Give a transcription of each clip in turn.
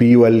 POL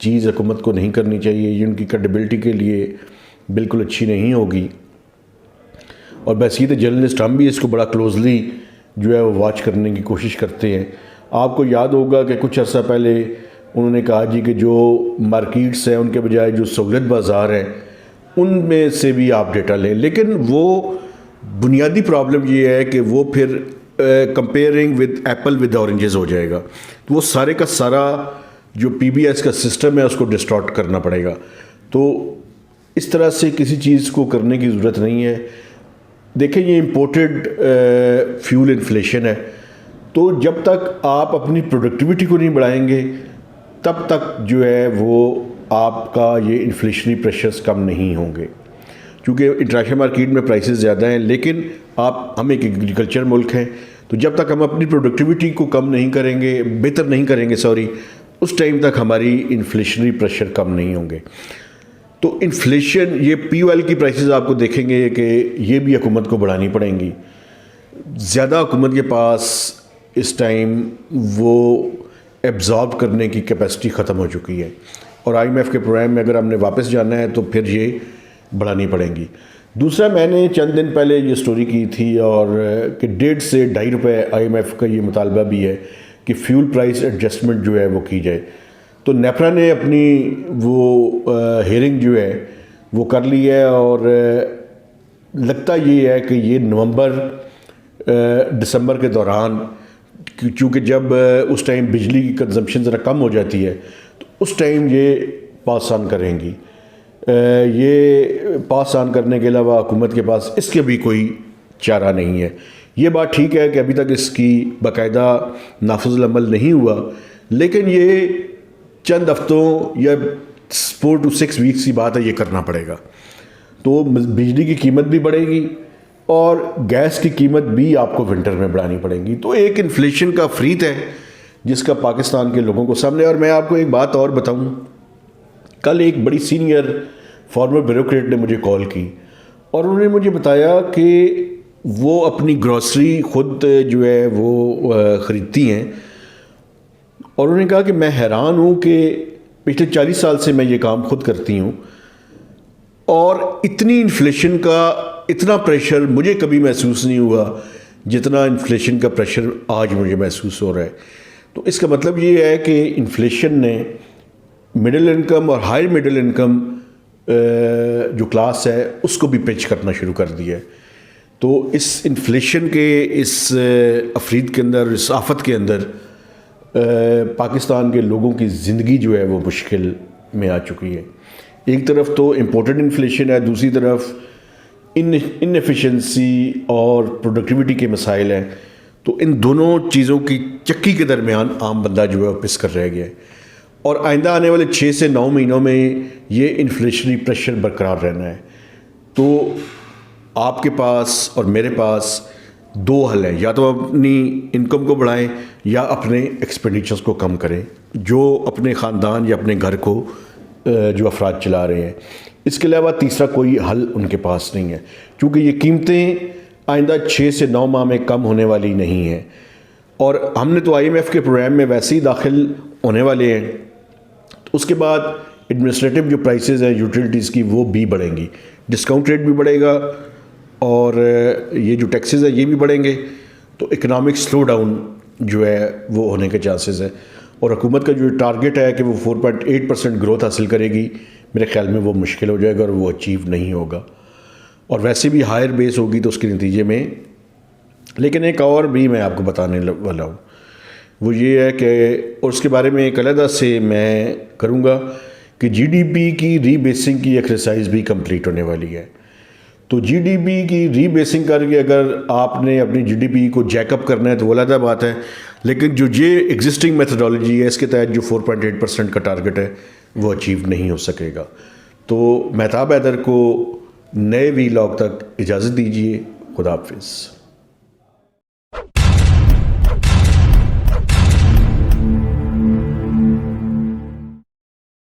چیز حکومت کو نہیں کرنی چاہیے، یہ ان کی کریڈیبلٹی کے لیے بالکل اچھی نہیں ہوگی۔ اور بحیثیت جرنلسٹ ہم بھی اس کو بڑا کلوزلی جو ہے وہ واچ کرنے کی کوشش کرتے ہیں۔ آپ کو یاد ہوگا کہ کچھ عرصہ پہلے انہوں نے کہا جی کہ جو مارکیٹس ہیں ان کے بجائے جو سہولت بازار ہیں ان میں سے بھی آپ ڈیٹا لیں، لیکن وہ بنیادی پرابلم یہ ہے کہ وہ پھر comparing with apple with oranges ہو جائے گا، تو وہ سارے کا سارا جو پی بی ایس کا سسٹم ہے اس کو ڈسٹارٹ کرنا پڑے گا۔ تو اس طرح سے کسی چیز کو کرنے کی ضرورت نہیں ہے۔ دیکھیں یہ امپورٹڈ فیول انفلیشن ہے، تو جب تک آپ اپنی پروڈکٹیوٹی کو نہیں بڑھائیں گے تب تک جو ہے وہ آپ کا یہ انفلیشنری پریشرز کم نہیں ہوں گے، کیونکہ انٹرنیشنل مارکیٹ میں پرائسز زیادہ ہیں، لیکن ہم ایک ایگریکلچر ملک ہیں، تو جب تک ہم اپنی پروڈکٹیوٹی کو کم نہیں کریں گے، بہتر نہیں کریں گے اس ٹائم تک ہماری انفلیشنری پریشر کم نہیں ہوں گے۔ تو انفلیشن، یہ پی او ایل کی پرائسز آپ کو دیکھیں گے کہ یہ بھی حکومت کو بڑھانی پڑیں گی۔ زیادہ حکومت کے پاس اس ٹائم وہ ایبزارب کرنے کی کیپیسٹی ختم ہو چکی ہے، اور آئی ایم ایف کے پروگرام میں اگر ہم نے واپس جانا ہے تو پھر یہ بڑھانی پڑیں گی۔ دوسرا، میں نے چند دن پہلے یہ سٹوری کی تھی اور کہ 1.5 سے 2.5 روپے آئی ایم ایف کا یہ مطالبہ بھی ہے کہ فیول پرائس ایڈجسٹمنٹ جو ہے وہ کی جائے۔ تو نیپرا نے اپنی وہ ہیئرنگ جو ہے وہ کر لی ہے، اور لگتا یہ ہے کہ یہ نومبر دسمبر کے دوران، چونکہ جب اس ٹائم بجلی کی کنزمپشن ذرا کم ہو جاتی ہے تو اس ٹائم یہ پاس آن کریں گی۔ یہ پاس آن کرنے کے علاوہ حکومت کے پاس اس کے بھی کوئی چارہ نہیں ہے۔ یہ بات ٹھیک ہے کہ ابھی تک اس کی باقاعدہ نافذ العمل نہیں ہوا، لیکن یہ چند ہفتوں یا 4 to 6 ویکس کی بات ہے، یہ کرنا پڑے گا۔ تو بجلی کی قیمت بھی بڑھے گی اور گیس کی قیمت بھی آپ کو ونٹر میں بڑھانی پڑیں گی۔ تو ایک انفلیشن کا فریت ہے جس کا پاکستان کے لوگوں کو سامنے۔ اور میں آپ کو ایک بات اور بتاؤں، کل ایک بڑی سینئر فارمر بیوروکریٹ نے مجھے کال کی اور انہوں نے مجھے بتایا کہ وہ اپنی گروسری خود جو ہے وہ خریدتی ہیں، اور انہوں نے کہا کہ میں حیران ہوں کہ پچھلے 40 سال سے میں یہ کام خود کرتی ہوں اور اتنی انفلیشن کا اتنا پریشر مجھے کبھی محسوس نہیں ہوا جتنا انفلیشن کا پریشر آج مجھے محسوس ہو رہا ہے۔ تو اس کا مطلب یہ ہے کہ انفلیشن نے مڈل انکم اور ہائی مڈل انکم جو کلاس ہے اس کو بھی پنچ کرنا شروع کر دیا ہے۔ تو اس انفلیشن کے اس افرید کے اندر، اس آفت کے اندر پاکستان کے لوگوں کی زندگی جو ہے وہ مشکل میں آ چکی ہے۔ ایک طرف تو امپورٹڈ انفلیشن ہے، دوسری طرف انیفیشنسی اور پروڈکٹیوٹی کے مسائل ہیں۔ تو ان دونوں چیزوں کی چکی کے درمیان عام بندہ جو ہے وہ پس کر رہ گیا ہے، اور آئندہ آنے والے 6 سے 9 مہینوں میں یہ انفلیشنری پریشر برقرار رہنا ہے۔ تو آپ کے پاس اور میرے پاس 2 حل ہیں، یا تو اپنی انکم کو بڑھائیں یا اپنے ایکسپینڈیچرز کو کم کریں، جو اپنے خاندان یا اپنے گھر کو جو افراد چلا رہے ہیں۔ اس کے علاوہ تیسرا کوئی حل ان کے پاس نہیں ہے، کیونکہ یہ قیمتیں آئندہ 6 سے 9 ماہ میں کم ہونے والی نہیں ہیں، اور ہم نے تو آئی ایم ایف کے پروگرام میں ویسے ہی داخل ہونے والے ہیں۔ اس کے بعد ایڈمنسٹریٹو جو پرائسز ہیں یوٹیلیٹیز کی وہ بھی بڑھیں گی، ڈسکاؤنٹ ریٹ بھی بڑھے گا، اور یہ جو ٹیکسز ہیں یہ بھی بڑھیں گے۔ تو اکنامک سلو ڈاؤن جو ہے وہ ہونے کے چانسز ہیں، اور حکومت کا جو ٹارگٹ ہے کہ وہ 4.8% گروتھ حاصل کرے گی، میرے خیال میں وہ مشکل ہو جائے گا اور وہ اچیو نہیں ہوگا، اور ویسے بھی ہائر بیس ہوگی تو اس کے نتیجے میں۔ لیکن ایک اور بھی میں آپ کو بتانے والا ہوں، وہ یہ ہے کہ، اور اس کے بارے میں ایک علیحدہ سے میں کروں گا کہ جی ڈی پی کی ری بیسنگ کی ایکسرسائز بھی کمپلیٹ ہونے والی ہے۔ تو جی ڈی پی کی ری بیسنگ کر کے اگر آپ نے اپنی جی ڈی پی کو جیک اپ کرنا ہے تو وہ علیحدہ بات ہے، لیکن جو یہ ایگزسٹنگ میتھڈالوجی ہے اس کے تحت جو 4.8% کا ٹارگٹ ہے وہ اچیو نہیں ہو سکے گا۔ تو مہتاب حیدر کو نئے وی لاگ تک اجازت دیجیے۔ خدا حافظ۔